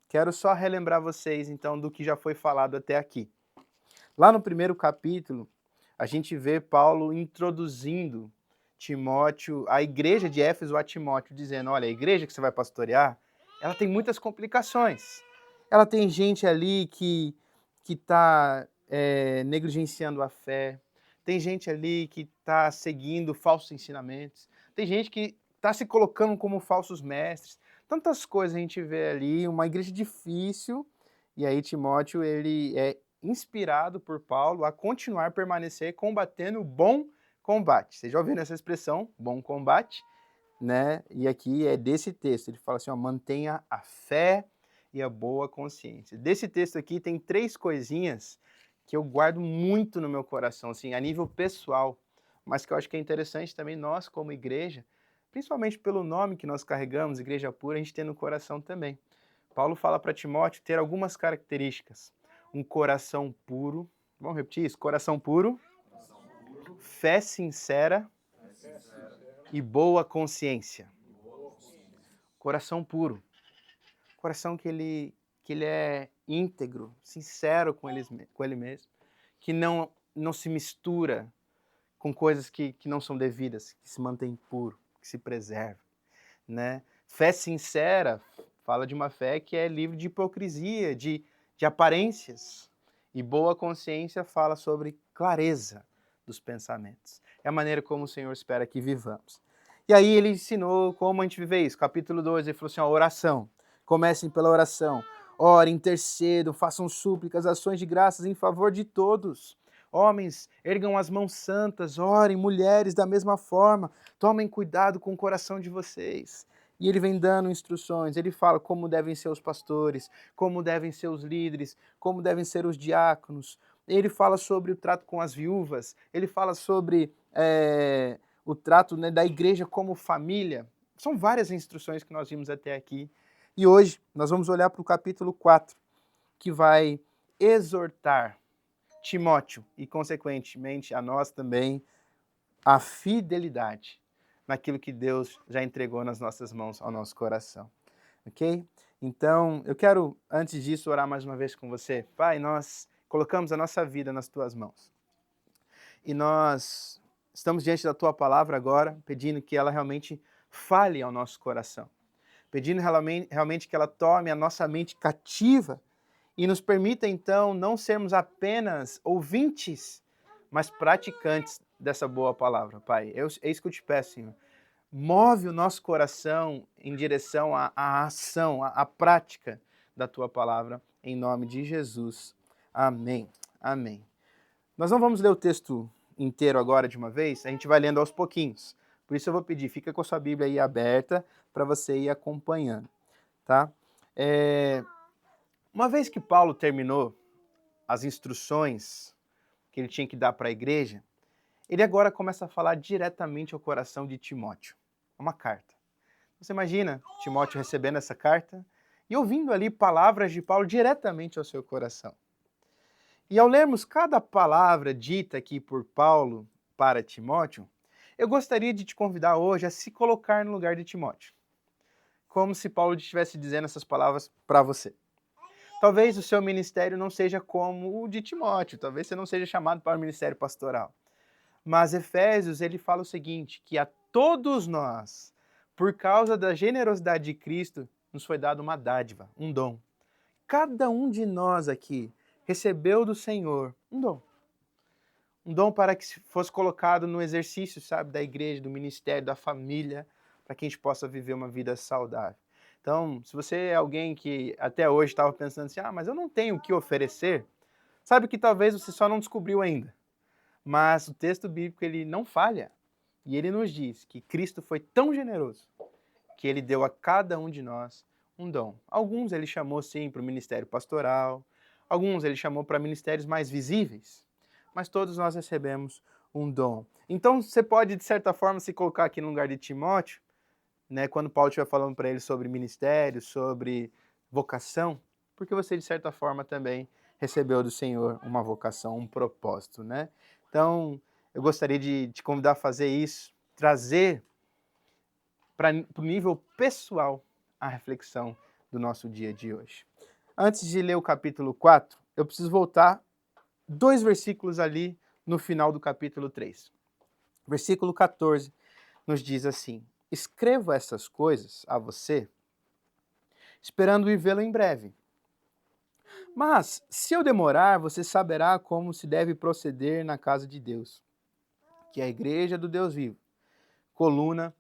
quero só relembrar vocês, então, do que já foi falado até aqui. Lá no primeiro capítulo, a gente vê Paulo introduzindo Timóteo, a igreja de Éfeso a Timóteo, dizendo, olha, a igreja que você vai pastorear, ela tem muitas complicações. Ela tem gente ali que está negligenciando a fé, tem gente ali que está seguindo falsos ensinamentos, tem gente que está se colocando como falsos mestres. Tantas coisas a gente vê ali, uma igreja difícil, e aí Timóteo ele é inspirado por Paulo a continuar, permanecer combatendo o bom combate. Vocês já ouviram essa expressão, bom combate? Né? E aqui é desse texto, ele fala assim, ó, mantenha a fé e a boa consciência. Desse texto aqui tem 3 coisinhas que eu guardo muito no meu coração, assim, a nível pessoal, mas que eu acho que é interessante também nós, como igreja, principalmente pelo nome que nós carregamos, Igreja Pura, a gente tem no coração também. Paulo fala para Timóteo ter algumas características. Um coração puro, vamos repetir isso? Coração puro, fé sincera e boa consciência. Coração puro. Coração que ele é íntegro, sincero com ele mesmo, que não se mistura com coisas que não são devidas, que se mantém puro, que se preserva, né? Fé sincera fala de uma fé que é livre de hipocrisia, de aparências. E boa consciência fala sobre clareza dos pensamentos. É a maneira como o Senhor espera que vivamos. E aí ele ensinou como a gente vive isso. Capítulo 2, ele falou assim, ó, oração. Comecem pela oração. Orem, intercedam, façam súplicas, ações de graças em favor de todos. Homens, ergam as mãos santas, orem, mulheres da mesma forma. Tomem cuidado com o coração de vocês. E ele vem dando instruções, ele fala como devem ser os pastores, como devem ser os líderes, como devem ser os diáconos. Ele fala sobre o trato com as viúvas, ele fala sobre o trato, né, da igreja como família. São várias instruções que nós vimos até aqui. E hoje nós vamos olhar para o capítulo 4, que vai exortar Timóteo e, consequentemente, a nós também, a fidelidade naquilo que Deus já entregou nas nossas mãos, ao nosso coração. Ok? Então, eu quero, antes disso, orar mais uma vez com você. Pai, nós colocamos a nossa vida nas tuas mãos. E nós estamos diante da tua palavra agora, pedindo que ela realmente fale ao nosso coração. Pedindo realmente que ela tome a nossa mente cativa e nos permita, então, não sermos apenas ouvintes, mas praticantes dessa boa palavra, Pai. É isso que eu te peço, Senhor. Move o nosso coração em direção à ação, à prática da tua palavra, em nome de Jesus. Amém. Amém. Nós não vamos ler o texto inteiro agora de uma vez, a gente vai lendo aos pouquinhos. Por isso eu vou pedir, fica com a sua Bíblia aí aberta para você ir acompanhando, tá? Uma vez que Paulo terminou as instruções que ele tinha que dar para a igreja, ele agora começa a falar diretamente ao coração de Timóteo. Uma carta. Você imagina Timóteo recebendo essa carta e ouvindo ali palavras de Paulo diretamente ao seu coração. E ao lermos cada palavra dita aqui por Paulo para Timóteo, eu gostaria de te convidar hoje a se colocar no lugar de Timóteo. Como se Paulo estivesse dizendo essas palavras para você. Talvez o seu ministério não seja como o de Timóteo, talvez você não seja chamado para o ministério pastoral. Mas Efésios, ele fala o seguinte, que a todos nós, por causa da generosidade de Cristo, nos foi dado uma dádiva, um dom. Cada um de nós aqui recebeu do Senhor um dom. Um dom para que fosse colocado no exercício, sabe, da igreja, do ministério, da família, para que a gente possa viver uma vida saudável. Então, se você é alguém que até hoje estava pensando assim, mas eu não tenho o que oferecer, sabe que talvez você só não descobriu ainda. Mas o texto bíblico, ele não falha. E ele nos diz que Cristo foi tão generoso que ele deu a cada um de nós um dom. Alguns ele chamou, sim, para o ministério pastoral, alguns ele chamou para ministérios mais visíveis, mas todos nós recebemos um dom. Então você pode, de certa forma, se colocar aqui no lugar de Timóteo, né, quando Paulo estiver falando para ele sobre ministério, sobre vocação, porque você, de certa forma, também recebeu do Senhor uma vocação, um propósito, né? Então, eu gostaria de te convidar a fazer isso, trazer para o nível pessoal a reflexão do nosso dia de hoje. Antes de ler o capítulo 4, eu preciso voltar 2 versículos ali no final do capítulo 3. Versículo 14 nos diz assim: escrevo essas coisas a você, esperando ir vê-lo em breve. Mas, se eu demorar, você saberá como se deve proceder na casa de Deus, que é a igreja do Deus vivo, coluna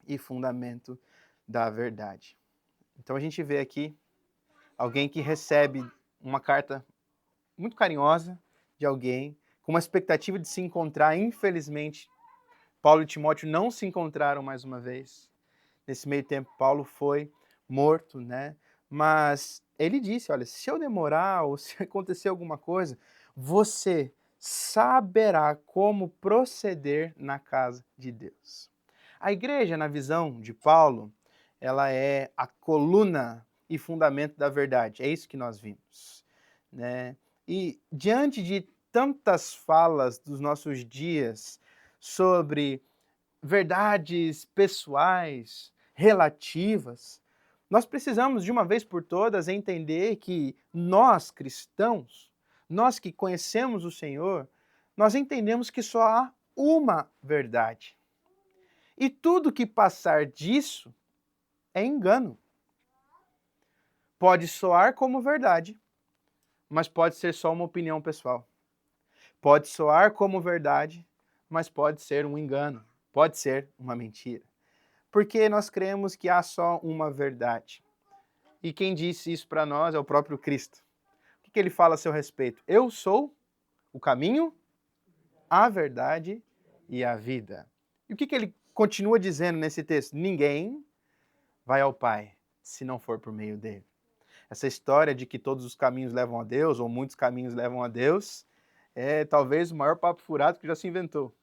e fundamento da verdade. Então a gente vê aqui alguém que recebe uma carta muito carinhosa de alguém, com uma expectativa de se encontrar. Infelizmente, Paulo e Timóteo não se encontraram mais uma vez. Nesse meio tempo, Paulo foi morto, né? Mas ele disse, olha, se eu demorar ou se acontecer alguma coisa, você saberá como proceder na casa de Deus. A igreja, na visão de Paulo, ela é a coluna e fundamento da verdade. É isso que nós vimos, né? E diante de tantas falas dos nossos dias sobre verdades pessoais, relativas, nós precisamos de uma vez por todas entender que nós cristãos, nós que conhecemos o Senhor, nós entendemos que só há uma verdade. E tudo que passar disso é engano. Pode soar como verdade, mas pode ser só uma opinião pessoal. Pode soar como verdade, mas pode ser um engano, pode ser uma mentira. Porque nós cremos que há só uma verdade. E quem disse isso para nós é o próprio Cristo. O que ele fala a seu respeito? Eu sou o caminho, a verdade e a vida. E o que ele continua dizendo nesse texto? Ninguém vai ao Pai se não for por meio dele. Essa história de que todos os caminhos levam a Deus, ou muitos caminhos levam a Deus, é talvez o maior papo furado que já se inventou.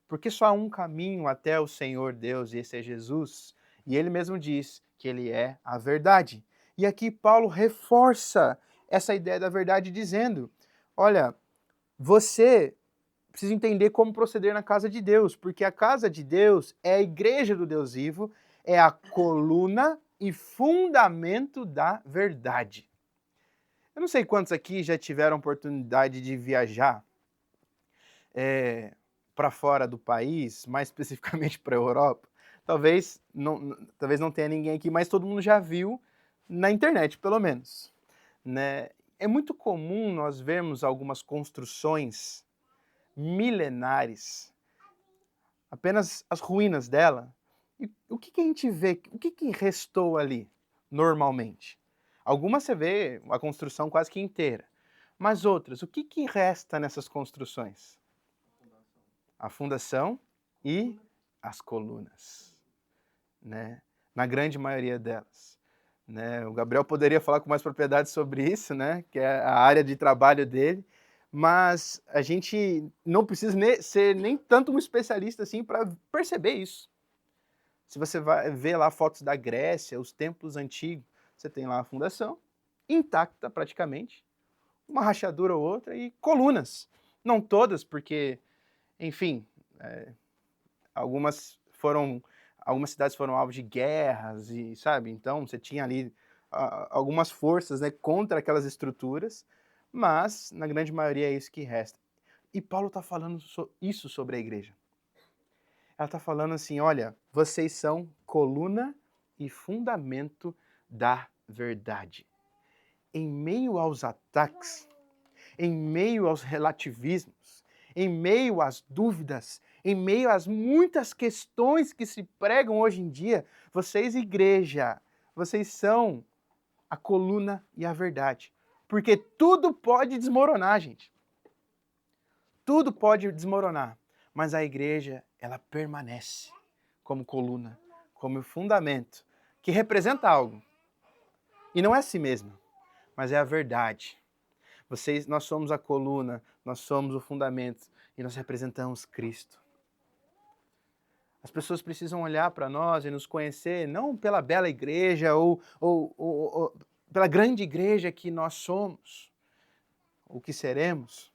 Porque só há um caminho até o Senhor Deus, e esse é Jesus. E ele mesmo diz que ele é a verdade. E aqui Paulo reforça essa ideia da verdade dizendo, olha, você precisa entender como proceder na casa de Deus, porque a casa de Deus é a igreja do Deus vivo, é a coluna e fundamento da verdade. Eu não sei quantos aqui já tiveram oportunidade de viajar para fora do país, mais especificamente para a Europa. Talvez não tenha ninguém aqui, mas todo mundo já viu na internet, pelo menos, né? É muito comum nós vermos algumas construções milenares, apenas as ruínas dela. E o que a gente vê? O que restou ali, normalmente? Algumas você vê a construção quase que inteira, mas outras, o que resta nessas construções? A fundação e as colunas, né? Na grande maioria delas. Né? O Gabriel poderia falar com mais propriedade sobre isso, né? Que é a área de trabalho dele, mas a gente não precisa ser nem tanto um especialista assim para perceber isso. Se você vai ver lá fotos da Grécia, os templos antigos, você tem lá a fundação, intacta praticamente, uma rachadura ou outra e colunas. Não todas, porque, enfim, algumas cidades foram alvo de guerras e, sabe, então você tinha ali algumas forças, né, contra aquelas estruturas, mas na grande maioria é isso que resta. E Paulo está falando isso sobre a igreja. Ela está falando assim, olha, vocês são coluna e fundamento da verdade. Em meio aos ataques, em meio aos relativismos, em meio às dúvidas, em meio às muitas questões que se pregam hoje em dia, vocês, igreja, vocês são a coluna e a verdade. Porque tudo pode desmoronar, gente. Tudo pode desmoronar. Mas a igreja, ela permanece como coluna, como fundamento, que representa algo. E não é a si mesma, mas é a verdade. Nós somos a coluna, nós somos o fundamento e nós representamos Cristo. As pessoas precisam olhar para nós e nos conhecer não pela bela igreja ou pela grande igreja que nós somos, ou que seremos,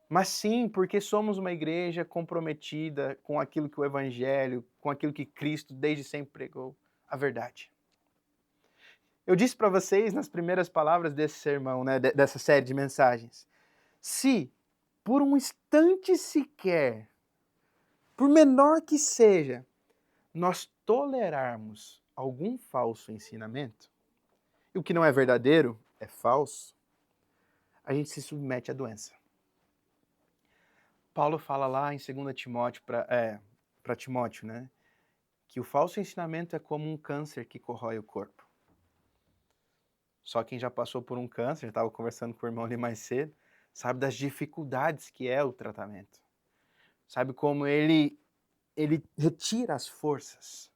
mas sim porque somos uma igreja comprometida com aquilo que o Evangelho, com aquilo que Cristo desde sempre pregou, a verdade. Eu disse para vocês nas primeiras palavras desse sermão, né, dessa série de mensagens, se por um instante sequer, por menor que seja, nós tolerarmos algum falso ensinamento, e o que não é verdadeiro é falso, a gente se submete à doença. Paulo fala lá em 2 Timóteo para Timóteo, né, que o falso ensinamento é como um câncer que corrói o corpo. Só quem já passou por um câncer, estava conversando com o irmão ali mais cedo, sabe das dificuldades que é o tratamento. Sabe como ele retira as forças.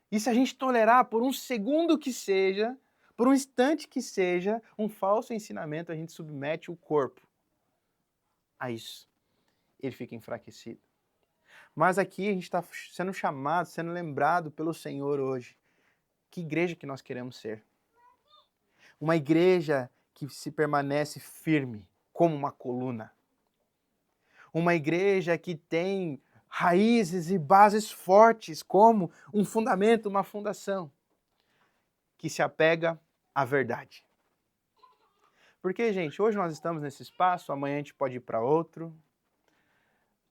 E se a gente tolerar por um segundo que seja, por um instante que seja, um falso ensinamento, a gente submete o corpo a isso. Ele fica enfraquecido. Mas aqui a gente está sendo chamado, sendo lembrado pelo Senhor hoje. Que igreja que nós queremos ser? Uma igreja que se permanece firme, como uma coluna. Uma igreja que tem raízes e bases fortes, como um fundamento, uma fundação, que se apega à verdade. Porque, gente, hoje nós estamos nesse espaço, amanhã a gente pode ir para outro.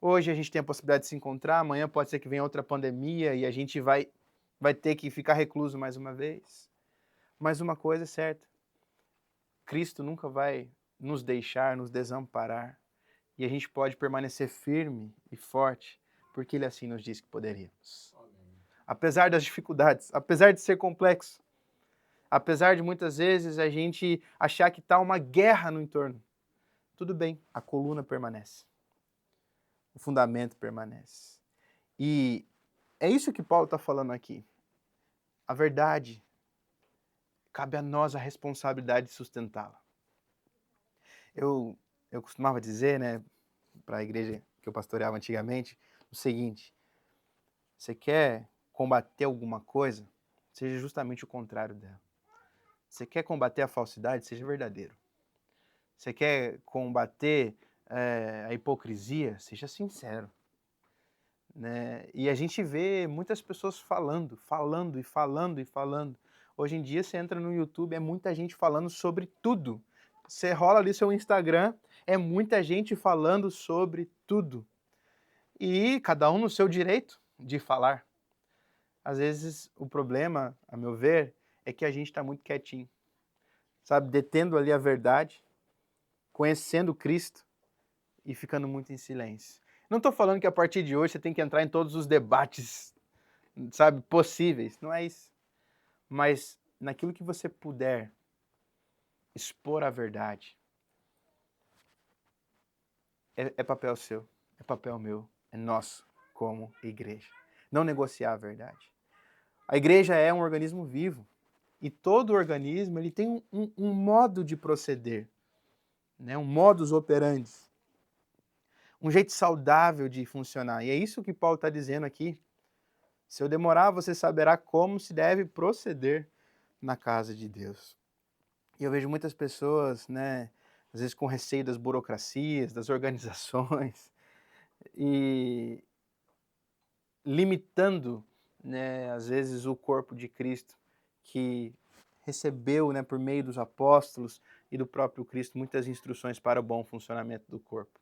Hoje a gente tem a possibilidade de se encontrar, amanhã pode ser que venha outra pandemia e a gente vai ter que ficar recluso mais uma vez. Mas uma coisa é certa, Cristo nunca vai nos deixar, nos desamparar. E a gente pode permanecer firme e forte, porque Ele assim nos disse que poderíamos. Apesar das dificuldades, apesar de ser complexo, apesar de muitas vezes a gente achar que está uma guerra no entorno, tudo bem, a coluna permanece. O fundamento permanece. E é isso que Paulo está falando aqui. A verdade, cabe a nós a responsabilidade de sustentá-la. Eu costumava dizer, né, para a igreja que eu pastoreava antigamente, o seguinte: você quer combater alguma coisa, seja justamente o contrário dela. Você quer combater a falsidade, seja verdadeiro. Você quer combater a hipocrisia, seja sincero. Né? E a gente vê muitas pessoas falando. Hoje em dia você entra no YouTube, é muita gente falando sobre tudo. Você rola ali seu Instagram, é muita gente falando sobre tudo. E cada um no seu direito de falar. Às vezes o problema, a meu ver, é que a gente está muito quietinho. Sabe, detendo ali a verdade, conhecendo Cristo e ficando muito em silêncio. Não estou falando que a partir de hoje você tem que entrar em todos os debates, sabe, possíveis. Não é isso. Mas naquilo que você puder expor a verdade, é papel seu, é papel meu, é nosso como igreja. Não negociar a verdade. A igreja é um organismo vivo e todo organismo ele tem um modo de proceder, né? Um modus operandi, um jeito saudável de funcionar. E é isso que Paulo está dizendo aqui. Se eu demorar, você saberá como se deve proceder na casa de Deus. E eu vejo muitas pessoas, né, às vezes com receio das burocracias, das organizações, e limitando, né, às vezes, o corpo de Cristo, que recebeu, né, por meio dos apóstolos e do próprio Cristo, muitas instruções para o bom funcionamento do corpo.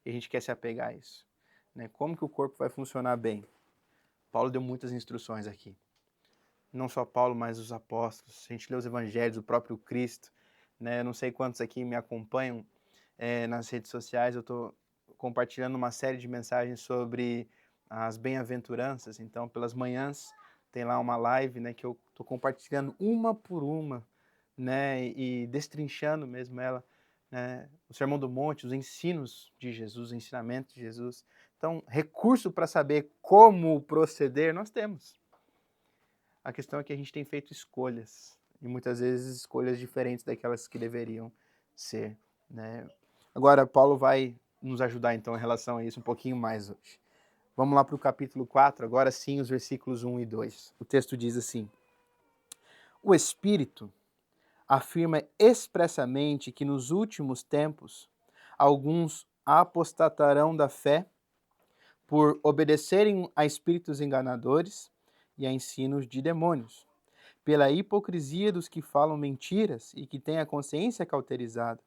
E a gente quer se apegar a isso. Né? Como que o corpo vai funcionar bem? Paulo deu muitas instruções aqui. Não só Paulo, mas os apóstolos. A gente lê os evangelhos, o próprio Cristo. Né? Eu não sei quantos aqui me acompanham nas redes sociais. Eu estou compartilhando uma série de mensagens sobre as bem-aventuranças. Então, pelas manhãs, tem lá uma live, né, que eu estou compartilhando uma por uma, né, e destrinchando mesmo ela, né, o Sermão do Monte, os ensinos de Jesus, o ensinamento de Jesus. Então, recurso para saber como proceder, nós temos. A questão é que a gente tem feito escolhas, e muitas vezes escolhas diferentes daquelas que deveriam ser. Né? Agora, Paulo vai nos ajudar, então, em relação a isso um pouquinho mais hoje. Vamos lá para o capítulo 4, agora sim, os versículos 1 e 2. O texto diz assim: O Espírito afirma expressamente que nos últimos tempos alguns apostatarão da fé por obedecerem a espíritos enganadores e a ensinos de demônios, pela hipocrisia dos que falam mentiras e que têm a consciência cauterizada,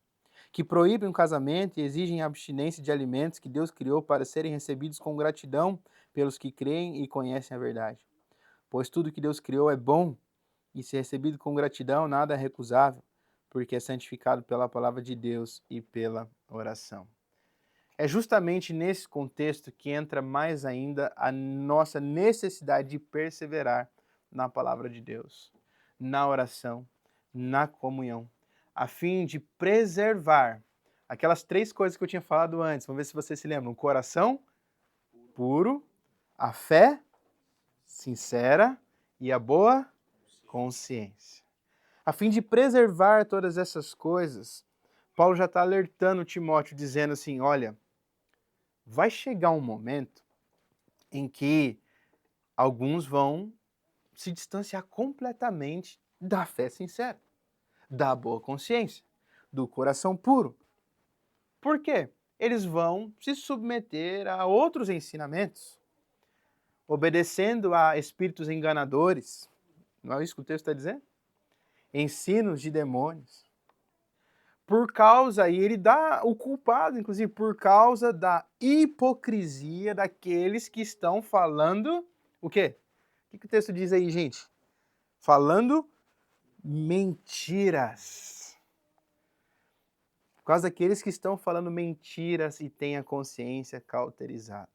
que proíbem o casamento e exigem a abstinência de alimentos que Deus criou para serem recebidos com gratidão pelos que creem e conhecem a verdade. Pois tudo que Deus criou é bom, e se recebido com gratidão, nada é recusável, porque é santificado pela palavra de Deus e pela oração. É justamente nesse contexto que entra mais ainda a nossa necessidade de perseverar na palavra de Deus, na oração, na comunhão, a fim de preservar aquelas 3 coisas que eu tinha falado antes. Vamos ver se vocês se lembram. O coração puro, a fé sincera e a boa consciência. A fim de preservar todas essas coisas, Paulo já está alertando Timóteo, dizendo assim, olha, vai chegar um momento em que alguns vão se distanciar completamente da fé sincera, da boa consciência, do coração puro. Por quê? Eles vão se submeter a outros ensinamentos, obedecendo a espíritos enganadores. Não é isso que o texto está dizendo? Ensinos de demônios. Por causa, e ele dá o culpado, inclusive, por causa da hipocrisia daqueles que estão falando o quê? O que o texto diz aí, gente? Falando mentiras. Por causa daqueles que estão falando mentiras e têm a consciência cauterizada.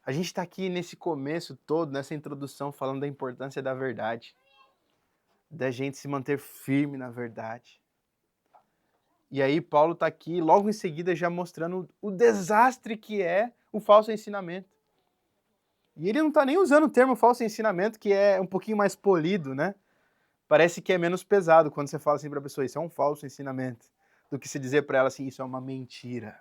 A gente está aqui nesse começo todo, nessa introdução, falando da importância da verdade. Da gente se manter firme na verdade. E aí Paulo está aqui, logo em seguida, já mostrando o desastre que é o falso ensinamento. E ele não está nem usando o termo falso ensinamento, que é um pouquinho mais polido, né? Parece que é menos pesado quando você fala assim para a pessoa, isso é um falso ensinamento, do que se dizer para ela assim, isso é uma mentira.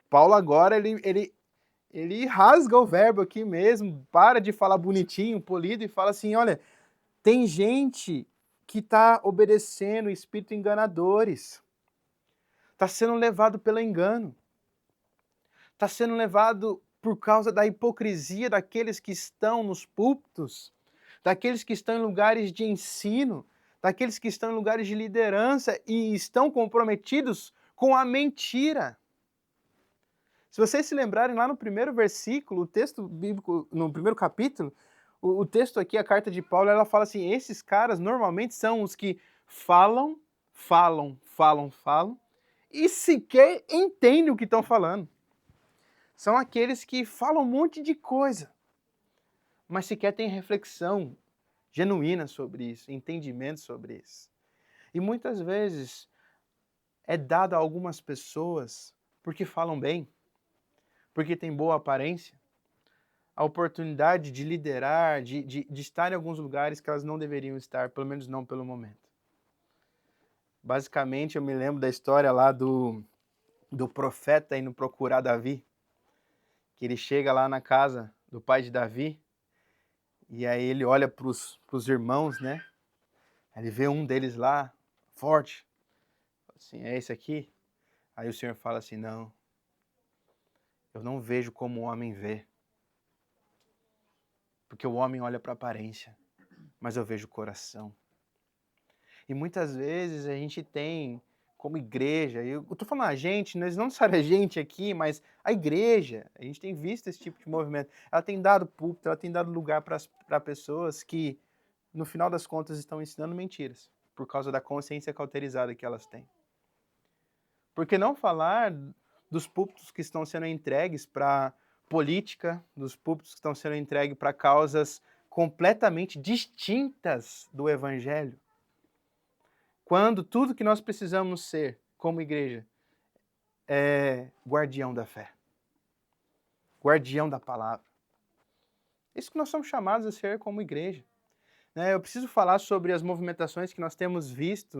Paulo agora, ele rasga o verbo aqui mesmo, para de falar bonitinho, polido, e fala assim, olha, tem gente que está obedecendo espíritos enganadores, está sendo levado pelo engano, está sendo levado por causa da hipocrisia daqueles que estão nos púlpitos, daqueles que estão em lugares de ensino, daqueles que estão em lugares de liderança e estão comprometidos com a mentira. Se vocês se lembrarem lá no primeiro versículo, o texto bíblico, no primeiro capítulo, o texto aqui, a carta de Paulo, ela fala assim, esses caras normalmente são os que falam, e sequer entendem o que estão falando. São aqueles que falam um monte de coisa, mas sequer têm reflexão genuína sobre isso, entendimento sobre isso. E muitas vezes é dado a algumas pessoas, porque falam bem, porque têm boa aparência, a oportunidade de liderar, de estar em alguns lugares que elas não deveriam estar, pelo menos não pelo momento. Basicamente, eu me lembro da história lá do profeta indo procurar Davi, que ele chega lá na casa do pai de Davi, e aí ele olha para os irmãos, né? Ele vê um deles lá, forte, assim, é esse aqui? Aí o Senhor fala assim, não, eu não vejo como o homem vê, porque o homem olha para a aparência, mas eu vejo o coração. E muitas vezes a gente tem, como igreja, eu estou falando a gente, não necessariamente a gente aqui, mas a igreja, a gente tem visto esse tipo de movimento. Ela tem dado púlpito, ela tem dado lugar para pessoas que, no final das contas, estão ensinando mentiras, por causa da consciência cauterizada que elas têm. Por que não falar dos púlpitos que estão sendo entregues para política, dos púlpitos que estão sendo entregues para causas completamente distintas do evangelho? Quando tudo que nós precisamos ser, como igreja, é guardião da fé, guardião da palavra. Isso que nós somos chamados a ser como igreja. Eu preciso falar sobre as movimentações que nós temos visto,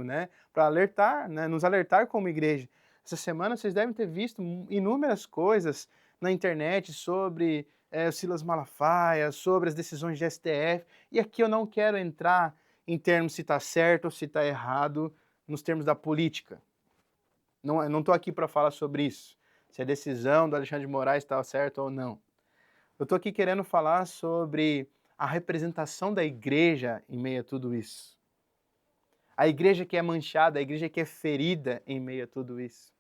para alertar, nos alertar como igreja. Essa semana vocês devem ter visto inúmeras coisas na internet sobre o Silas Malafaia, sobre as decisões de STF, e aqui eu não quero entrar em termos se está certo ou se está errado nos termos da política. Não estou aqui para falar sobre isso, se a decisão do Alexandre de Moraes está certa ou não. Eu estou aqui querendo falar sobre a representação da igreja em meio a tudo isso. A igreja que é manchada, a igreja que é ferida em meio a tudo isso.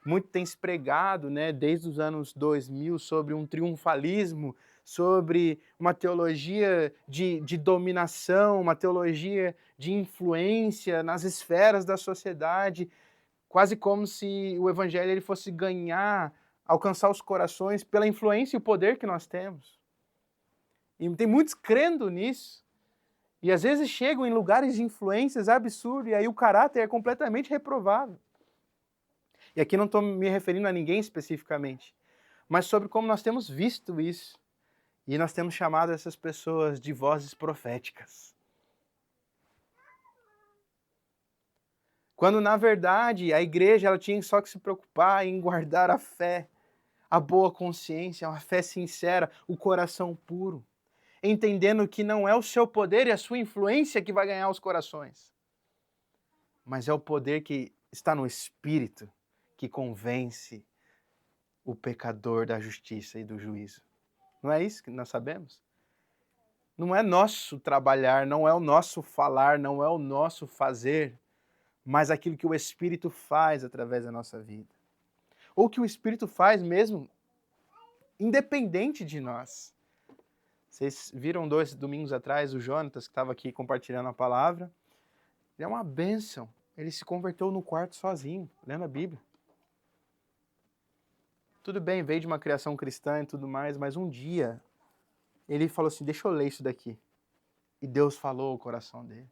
Muito tem se pregado, né, desde os anos 2000 sobre um triunfalismo, sobre uma teologia de dominação, uma teologia de influência nas esferas da sociedade, quase como se o evangelho ele fosse ganhar, alcançar os corações pela influência e o poder que nós temos. E tem muitos crendo nisso. E às vezes chegam em lugares de influências absurdas e aí o caráter é completamente reprovável. E aqui não estou me referindo a ninguém especificamente, mas sobre como nós temos visto isso. E nós temos chamado essas pessoas de vozes proféticas. Quando, na verdade, a igreja ela tinha só que se preocupar em guardar a fé, a boa consciência, uma fé sincera, o coração puro, entendendo que não é o seu poder e a sua influência que vai ganhar os corações, mas é o poder que está no Espírito que convence o pecador da justiça e do juízo. Não é isso que nós sabemos? Não é nosso trabalhar, não é o nosso falar, não é o nosso fazer, mas aquilo que o Espírito faz através da nossa vida. Ou que o Espírito faz mesmo independente de nós. Vocês viram 2 domingos atrás o Jonatas, que estava aqui compartilhando a palavra? Ele é uma bênção. Ele se converteu no quarto sozinho, lendo a Bíblia. Tudo bem, veio de uma criação cristã e tudo mais, mas um dia ele falou assim, deixa eu ler isso daqui. E Deus falou o coração dele.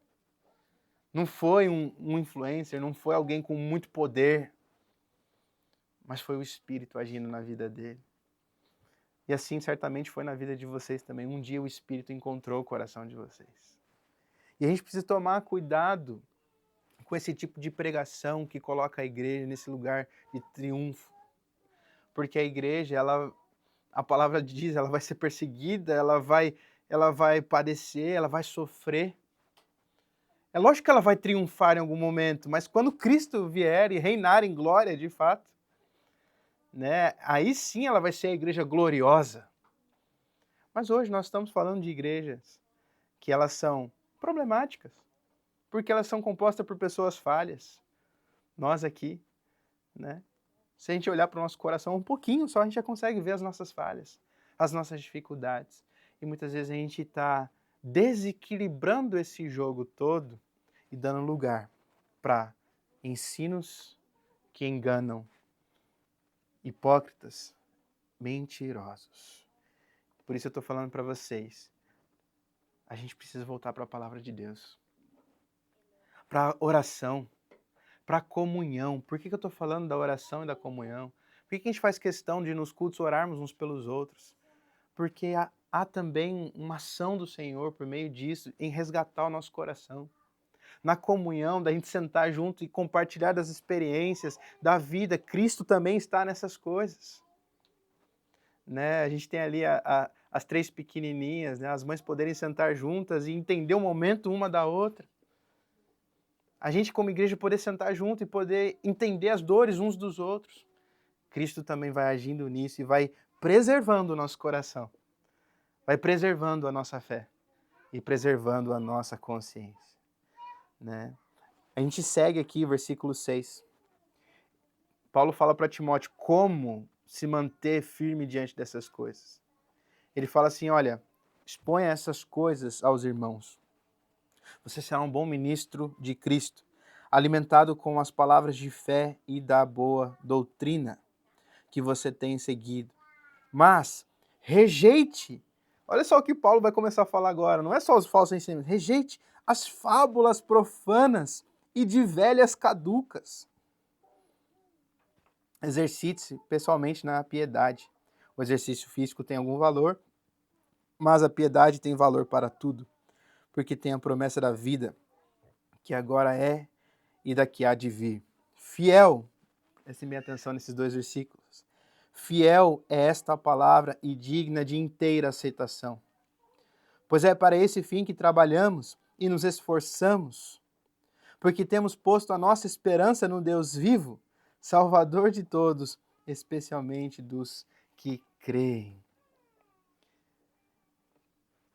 Não foi um influencer, não foi alguém com muito poder, mas foi o Espírito agindo na vida dele. E assim certamente foi na vida de vocês também. Um dia o Espírito encontrou o coração de vocês. E a gente precisa tomar cuidado com esse tipo de pregação que coloca a igreja nesse lugar de triunfo. Porque a igreja, a palavra diz, ela vai ser perseguida, ela vai padecer, ela vai sofrer. É lógico que ela vai triunfar em algum momento, mas quando Cristo vier e reinar em glória, de fato, né, aí sim ela vai ser a igreja gloriosa. Mas hoje nós estamos falando de igrejas que elas são problemáticas, porque elas são compostas por pessoas falhas. Nós aqui, né? Se a gente olhar para o nosso coração um pouquinho só, a gente já consegue ver as nossas falhas, as nossas dificuldades. E muitas vezes a gente está desequilibrando esse jogo todo e dando lugar para ensinos que enganam, hipócritas, mentirosos. Por isso eu estou falando para vocês, a gente precisa voltar para a palavra de Deus, para a oração, para a comunhão. Por que eu estou falando da oração e da comunhão? Por que a gente faz questão de nos cultos orarmos uns pelos outros? Porque há também uma ação do Senhor por meio disso em resgatar o nosso coração. Na comunhão, da gente sentar junto e compartilhar das experiências, da vida. Cristo também está nessas coisas. Né? A gente tem ali as 3 pequenininhas, né? As mães poderem sentar juntas e entender o momento uma da outra. A gente como igreja poder sentar junto e poder entender as dores uns dos outros. Cristo também vai agindo nisso e vai preservando o nosso coração. Vai preservando a nossa fé e preservando a nossa consciência. Né? A gente segue aqui, versículo 6. Paulo fala para Timóteo como se manter firme diante dessas coisas. Ele fala assim, olha, exponha essas coisas aos irmãos. Você será um bom ministro de Cristo, alimentado com as palavras de fé e da boa doutrina que você tem seguido. Mas rejeite, olha só o que Paulo vai começar a falar agora, não é só os falsos ensinamentos, rejeite as fábulas profanas e de velhas caducas. Exercite-se pessoalmente na piedade. O exercício físico tem algum valor, mas a piedade tem valor para tudo, porque tem a promessa da vida, que agora é e daqui há de vir. Fiel, preste minha atenção nesses 2 versículos. Fiel é esta palavra e digna de inteira aceitação. Pois é para esse fim que trabalhamos e nos esforçamos, porque temos posto a nossa esperança no Deus vivo, Salvador de todos, especialmente dos que creem.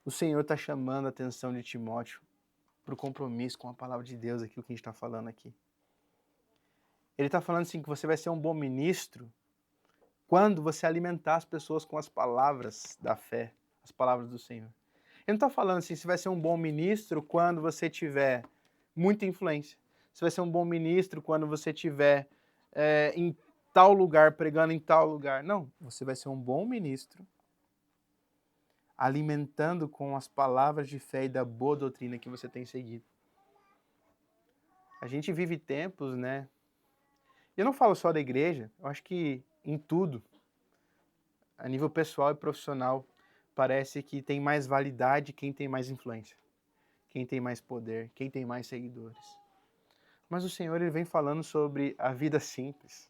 O Senhor está chamando a atenção de Timóteo para o compromisso com a palavra de Deus, aquilo que a gente está falando aqui. Ele está falando assim que você vai ser um bom ministro quando você alimentar as pessoas com as palavras da fé, as palavras do Senhor. Ele não está falando assim, você vai ser um bom ministro quando você tiver muita influência. Você vai ser um bom ministro quando você tiver em tal lugar, pregando em tal lugar. Não, você vai ser um bom ministro alimentando com as palavras de fé e da boa doutrina que você tem seguido. A gente vive tempos, né? Eu não falo só da igreja, eu acho que em tudo, a nível pessoal e profissional, parece que tem mais validade quem tem mais influência, quem tem mais poder, quem tem mais seguidores. Mas o Senhor ele vem falando sobre a vida simples.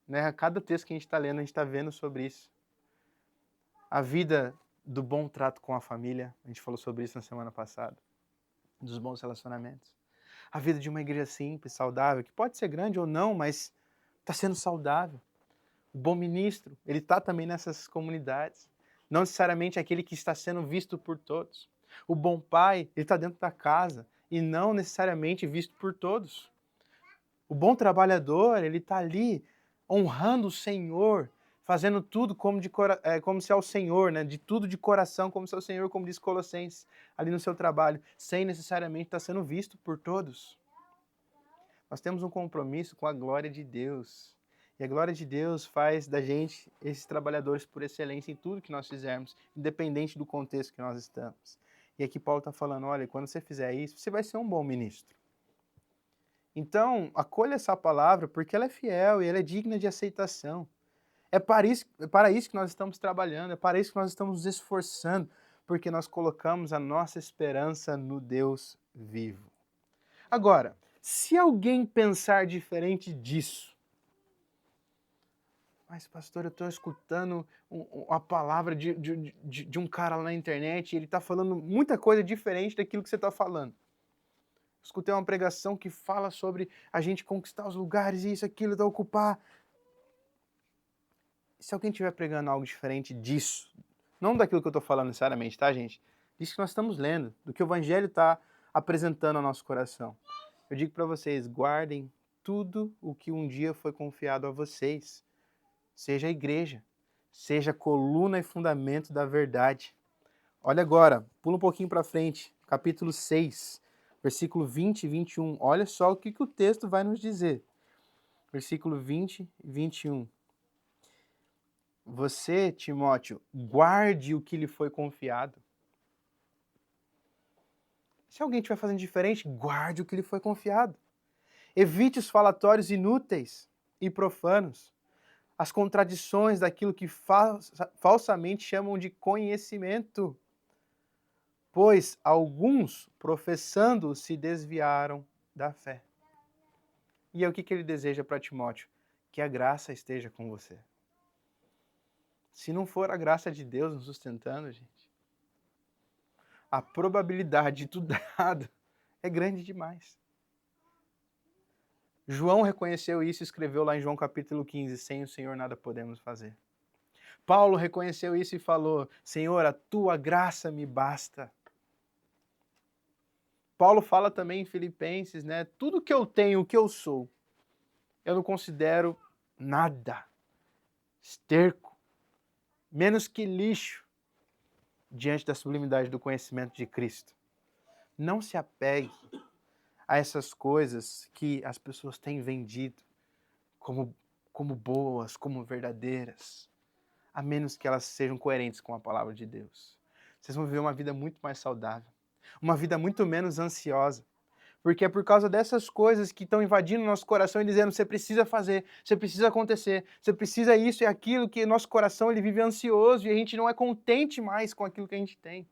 Né? A cada texto que a gente está lendo, a gente está vendo sobre isso. A vida do bom trato com a família, a gente falou sobre isso na semana passada, dos bons relacionamentos. A vida de uma igreja simples, saudável, que pode ser grande ou não, mas está sendo saudável. O bom ministro, ele está também nessas comunidades. Não necessariamente aquele que está sendo visto por todos. O bom pai, ele está dentro da casa e não necessariamente visto por todos. O bom trabalhador, ele está ali honrando o Senhor, fazendo tudo como se é o Senhor, né? De tudo de coração, como se é o Senhor, como diz Colossenses, ali no seu trabalho, sem necessariamente estar sendo visto por todos. Nós temos um compromisso com a glória de Deus. E a glória de Deus faz da gente esses trabalhadores por excelência em tudo que nós fizermos, independente do contexto que nós estamos. E aqui Paulo está falando, olha, quando você fizer isso, você vai ser um bom ministro. Então, acolha essa palavra porque ela é fiel e ela é digna de aceitação. É para isso que nós estamos trabalhando, é para isso que nós estamos nos esforçando, porque nós colocamos a nossa esperança no Deus vivo. Agora, se alguém pensar diferente disso, mas pastor, eu estou escutando a palavra de um cara lá na internet e ele está falando muita coisa diferente daquilo que você está falando. Escutei uma pregação que fala sobre a gente conquistar os lugares, isso, aquilo, ocupar. Se alguém estiver pregando algo diferente disso, não daquilo que eu estou falando necessariamente, tá, gente? Disso que nós estamos lendo, do que o Evangelho está apresentando ao nosso coração. Eu digo para vocês, guardem tudo o que um dia foi confiado a vocês. Seja a igreja, seja a coluna e fundamento da verdade. Olha agora, pula um pouquinho para frente, capítulo 6, versículo 20 e 21. Olha só o que o texto vai nos dizer. Versículo 20 e 21. Você, Timóteo, guarde o que lhe foi confiado. Se alguém estiver fazendo diferente, guarde o que lhe foi confiado. Evite os falatórios inúteis e profanos, as contradições daquilo que falsamente chamam de conhecimento, pois alguns, professando, se desviaram da fé. E é o que ele deseja para Timóteo? Que a graça esteja com você. Se não for a graça de Deus nos sustentando, gente, a probabilidade de tudo errado é grande demais. João reconheceu isso e escreveu lá em João capítulo 15, sem o Senhor nada podemos fazer. Paulo reconheceu isso e falou, Senhor, a tua graça me basta. Paulo fala também em Filipenses, né? Tudo que eu tenho, o que eu sou, eu não considero nada, esterco, menos que lixo, diante da sublimidade do conhecimento de Cristo. Não se apegue a essas coisas que as pessoas têm vendido como boas, como verdadeiras, a menos que elas sejam coerentes com a palavra de Deus. Vocês vão viver uma vida muito mais saudável, uma vida muito menos ansiosa, porque é por causa dessas coisas que estão invadindo o nosso coração e dizendo, você precisa fazer, você precisa acontecer, você precisa isso e aquilo, que nosso coração ele vive ansioso e a gente não é contente mais com aquilo que a gente tem.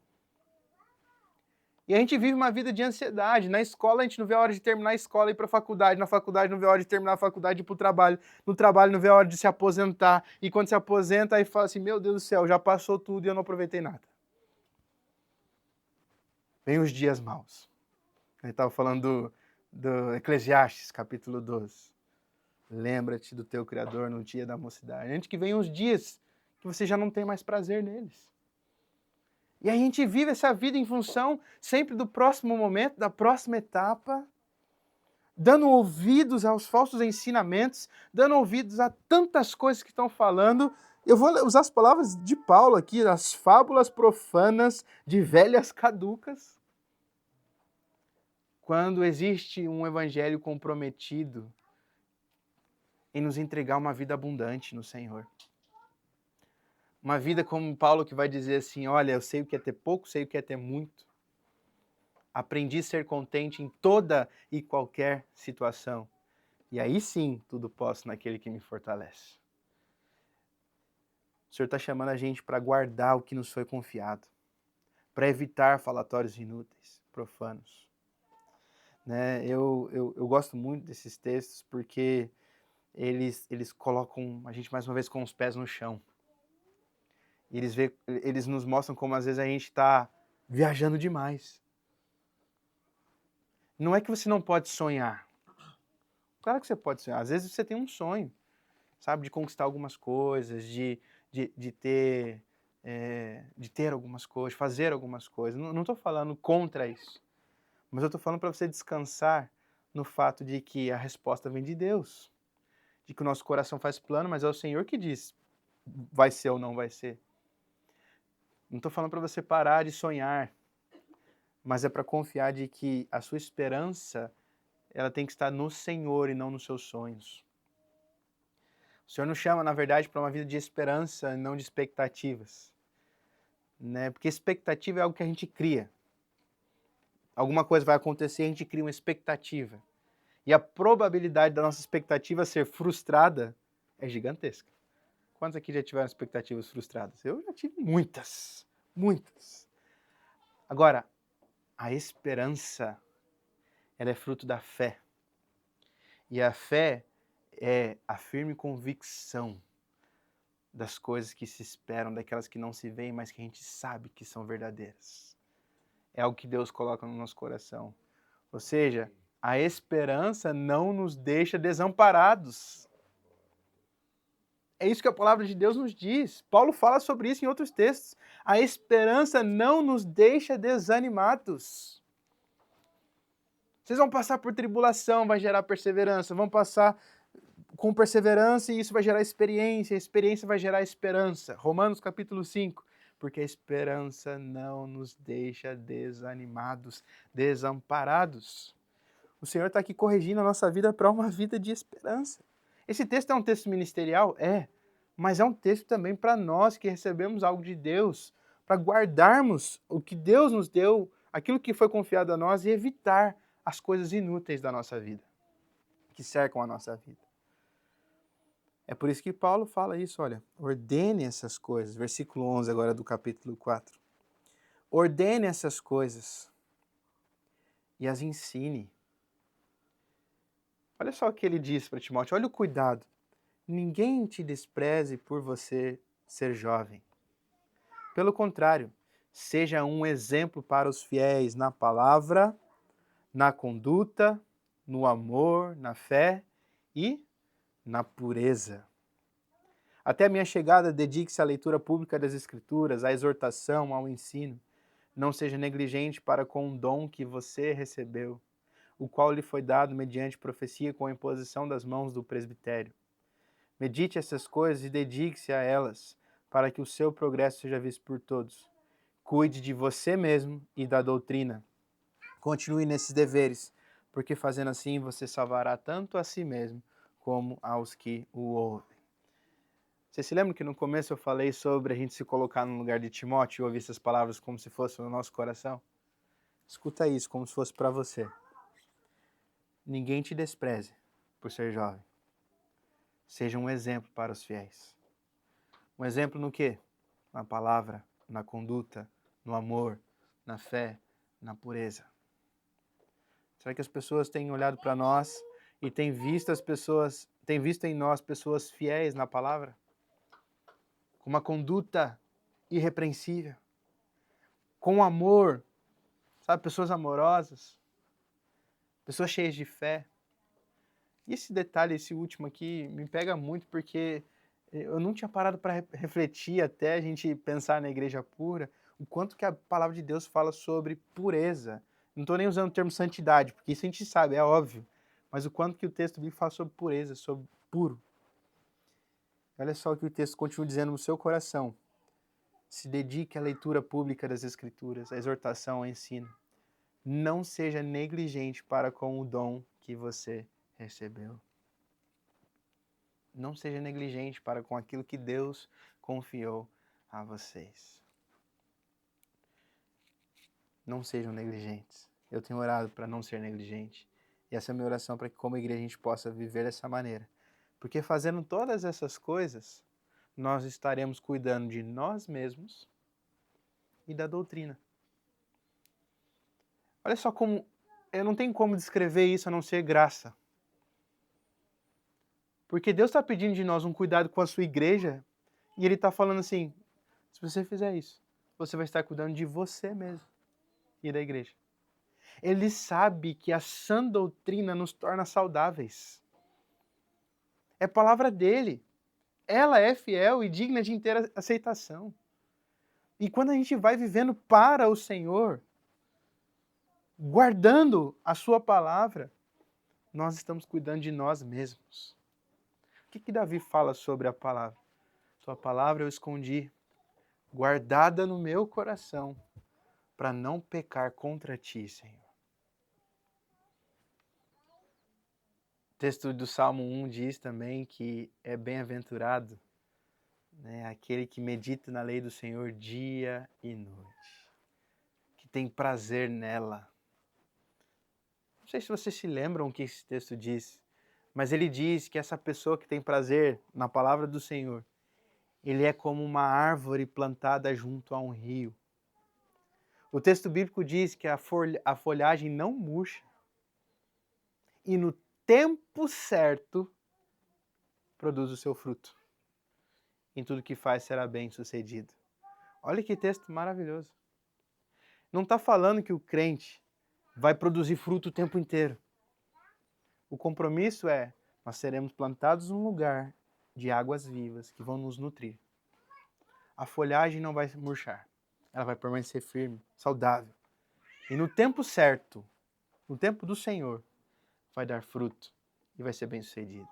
E a gente vive uma vida de ansiedade. Na escola a gente não vê a hora de terminar a escola e ir para a faculdade. Na faculdade não vê a hora de terminar a faculdade e ir para o trabalho. No trabalho não vê a hora de se aposentar. E quando se aposenta, aí fala assim, meu Deus do céu, já passou tudo e eu não aproveitei nada. Vem os dias maus. Ele estava falando do Eclesiastes, capítulo 12. Lembra-te do teu Criador no dia da mocidade. Antes que venham os dias que você já não tem mais prazer neles. E a gente vive essa vida em função sempre do próximo momento, da próxima etapa, dando ouvidos aos falsos ensinamentos, dando ouvidos a tantas coisas que estão falando. Eu vou usar as palavras de Paulo aqui, as fábulas profanas de velhas caducas. Quando existe um evangelho comprometido em nos entregar uma vida abundante no Senhor. Uma vida como Paulo, que vai dizer assim, olha, eu sei o que é ter pouco, sei o que é ter muito. Aprendi a ser contente em toda e qualquer situação. E aí sim, tudo posso naquele que me fortalece. O Senhor está chamando a gente para guardar o que nos foi confiado, para evitar falatórios inúteis, profanos. Né? Eu gosto muito desses textos porque eles colocam a gente mais uma vez com os pés no chão. Eles nos mostram como às vezes a gente está viajando demais. Não é que você não pode sonhar. Claro que você pode sonhar. Às vezes você tem um sonho, sabe? De conquistar algumas coisas, de ter algumas coisas, fazer algumas coisas. Não estou falando contra isso. Mas eu estou falando para você descansar no fato de que a resposta vem de Deus. De que o nosso coração faz plano, mas é o Senhor que diz vai ser ou não vai ser. Não estou falando para você parar de sonhar, mas é para confiar de que a sua esperança ela tem que estar no Senhor e não nos seus sonhos. O Senhor nos chama, na verdade, para uma vida de esperança e não de expectativas. Né? Porque expectativa é algo que a gente cria. Alguma coisa vai acontecer, a gente cria uma expectativa. E a probabilidade da nossa expectativa ser frustrada é gigantesca. Quantos aqui já tiveram expectativas frustradas? Eu já tive muitas, muitas. Agora, a esperança, ela é fruto da fé. E a fé é a firme convicção das coisas que se esperam, daquelas que não se veem, mas que a gente sabe que são verdadeiras. É algo que Deus coloca no nosso coração. Ou seja, a esperança não nos deixa desamparados. É isso que a palavra de Deus nos diz. Paulo fala sobre isso em outros textos. A esperança não nos deixa desanimados. Vocês vão passar por tribulação, vai gerar perseverança. Vão passar com perseverança e isso vai gerar experiência. A experiência vai gerar esperança. Romanos capítulo 5. Porque a esperança não nos deixa desanimados, desamparados. O Senhor está aqui corrigindo a nossa vida para uma vida de esperança. Esse texto é um texto ministerial? É. Mas é um texto também para nós que recebemos algo de Deus, para guardarmos o que Deus nos deu, aquilo que foi confiado a nós e evitar as coisas inúteis da nossa vida, que cercam a nossa vida. É por isso que Paulo fala isso, olha, ordene essas coisas, versículo 11 agora do capítulo 4. Ordene essas coisas e as ensine. Olha só o que ele diz para Timóteo, olha o cuidado. Ninguém te despreze por você ser jovem. Pelo contrário, seja um exemplo para os fiéis na palavra, na conduta, no amor, na fé e na pureza. Até a minha chegada, dedique-se à leitura pública das Escrituras, à exortação, ao ensino. Não seja negligente para com o dom que você recebeu, o qual lhe foi dado mediante profecia com a imposição das mãos do presbitério. Medite essas coisas e dedique-se a elas, para que o seu progresso seja visto por todos. Cuide de você mesmo e da doutrina. Continue nesses deveres, porque fazendo assim você salvará tanto a si mesmo como aos que o ouvem. Você se lembra que no começo eu falei sobre a gente se colocar no lugar de Timóteo e ouvir essas palavras como se fossem no nosso coração? Escuta isso como se fosse para você. Ninguém te despreze por ser jovem. Seja um exemplo para os fiéis. Um exemplo no quê? Na palavra, na conduta, no amor, na fé, na pureza. Será que as pessoas têm olhado para nós e têm visto em nós pessoas fiéis na palavra? Com uma conduta irrepreensível, com amor, sabe, pessoas amorosas, pessoas cheias de fé. E esse detalhe, esse último aqui, me pega muito porque eu não tinha parado para refletir até a gente pensar na igreja pura, o quanto que a palavra de Deus fala sobre pureza. Não estou nem usando o termo santidade, porque isso a gente sabe, é óbvio. Mas o quanto que o texto bíblico fala sobre pureza, sobre puro. Olha só o que o texto continua dizendo no seu coração. Se dedique à leitura pública das Escrituras, à exortação, ao ensino. Não seja negligente para com o dom que você recebeu. Não seja negligente para com aquilo que Deus confiou a vocês. Não sejam negligentes. Eu tenho orado para não ser negligente. E essa é a minha oração para que, como igreja, a gente possa viver dessa maneira. Porque fazendo todas essas coisas, nós estaremos cuidando de nós mesmos e da doutrina. Olha só como eu não tenho como descrever isso a não ser graça. Porque Deus está pedindo de nós um cuidado com a sua igreja e Ele está falando assim, se você fizer isso, você vai estar cuidando de você mesmo e da igreja. Ele sabe que a sã doutrina nos torna saudáveis. É palavra dele. Ela é fiel e digna de inteira aceitação. E quando a gente vai vivendo para o Senhor, guardando a sua palavra, nós estamos cuidando de nós mesmos. O que Davi fala sobre a palavra? Sua palavra eu escondi, guardada no meu coração, para não pecar contra ti, Senhor. O texto do Salmo 1 diz também que é bem-aventurado, né, aquele que medita na lei do Senhor dia e noite, que tem prazer nela. Não sei se vocês se lembram o que esse texto diz, mas ele diz que essa pessoa que tem prazer na palavra do Senhor, ele é como uma árvore plantada junto a um rio. O texto bíblico diz que a folhagem não murcha e no tempo certo produz o seu fruto. Em tudo que faz será bem sucedido. Olha que texto maravilhoso. Não está falando que o crente vai produzir fruto o tempo inteiro. O compromisso é, nós seremos plantados num lugar de águas vivas que vão nos nutrir. A folhagem não vai murchar. Ela vai permanecer firme, saudável. E no tempo certo, no tempo do Senhor, vai dar fruto e vai ser bem sucedido.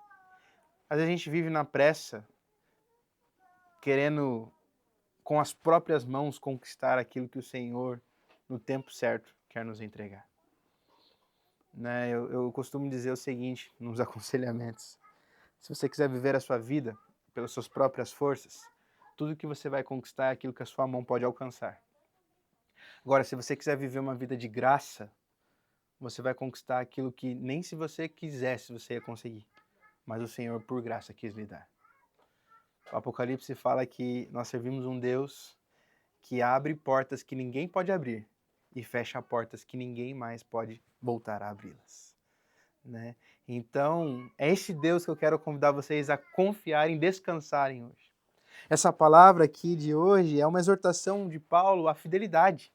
Às vezes a gente vive na pressa, querendo com as próprias mãos conquistar aquilo que o Senhor, no tempo certo, quer nos entregar. Né? Eu costumo dizer o seguinte nos aconselhamentos. Se você quiser viver a sua vida pelas suas próprias forças, tudo que você vai conquistar é aquilo que a sua mão pode alcançar. Agora, se você quiser viver uma vida de graça, você vai conquistar aquilo que nem se você quisesse você ia conseguir, mas o Senhor, por graça, quis lhe dar. O Apocalipse fala que nós servimos um Deus que abre portas que ninguém pode abrir e fecha portas que ninguém mais pode voltar a abri-las. Né? Então, é esse Deus que eu quero convidar vocês a confiarem, descansarem hoje. Essa palavra aqui de hoje é uma exortação de Paulo à fidelidade,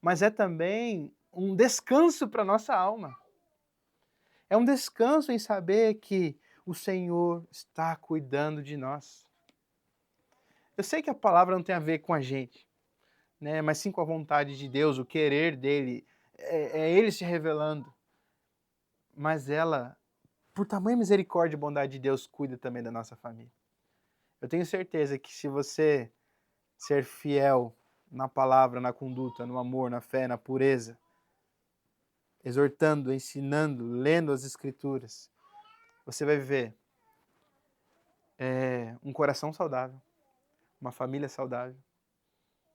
mas é também um descanso para a nossa alma. É um descanso em saber que o Senhor está cuidando de nós. Eu sei que a palavra não tem a ver com a gente, né? Mas sim com a vontade de Deus, o querer dele, é Ele se revelando. Mas ela, por tamanha misericórdia e bondade de Deus, cuida também da nossa família. Eu tenho certeza que se você ser fiel na palavra, na conduta, no amor, na fé, na pureza, exortando, ensinando, lendo as Escrituras, você vai viver um coração saudável, uma família saudável,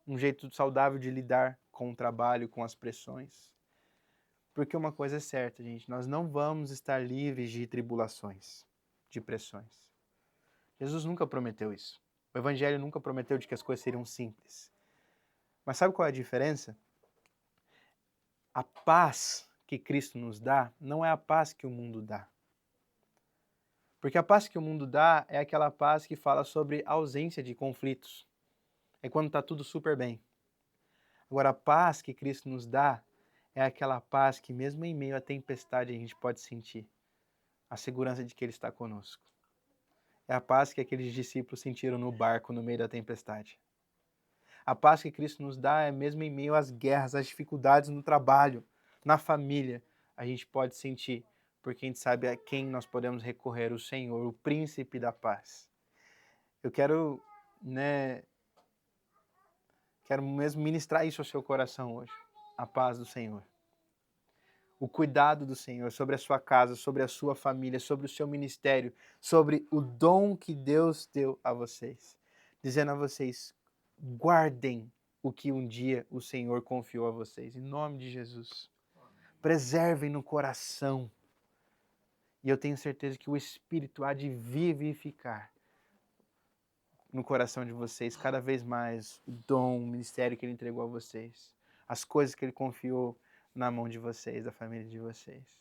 um jeito saudável de lidar com o trabalho, com as pressões. Porque uma coisa é certa, gente, nós não vamos estar livres de tribulações, de pressões. Jesus nunca prometeu isso. O Evangelho nunca prometeu de que as coisas seriam simples. Mas sabe qual é a diferença? A paz que Cristo nos dá não é a paz que o mundo dá. Porque a paz que o mundo dá é aquela paz que fala sobre ausência de conflitos. É quando está tudo super bem. Agora, a paz que Cristo nos dá é aquela paz que mesmo em meio à tempestade a gente pode sentir a segurança de que Ele está conosco. É a paz que aqueles discípulos sentiram no barco no meio da tempestade. A paz que Cristo nos dá é mesmo em meio às guerras, às dificuldades no trabalho, na família. A gente pode sentir, porque a gente sabe a quem nós podemos recorrer, o Senhor, o príncipe da paz. Eu quero, né, quero mesmo ministrar isso ao seu coração hoje. A paz do Senhor. O cuidado do Senhor sobre a sua casa, sobre a sua família, sobre o seu ministério, sobre o dom que Deus deu a vocês. Dizendo a vocês, guardem o que um dia o Senhor confiou a vocês. Em nome de Jesus. Preservem no coração. E eu tenho certeza que o Espírito há de vivificar no coração de vocês cada vez mais o dom, o ministério que Ele entregou a vocês. As coisas que Ele confiou na mão de vocês, da família de vocês.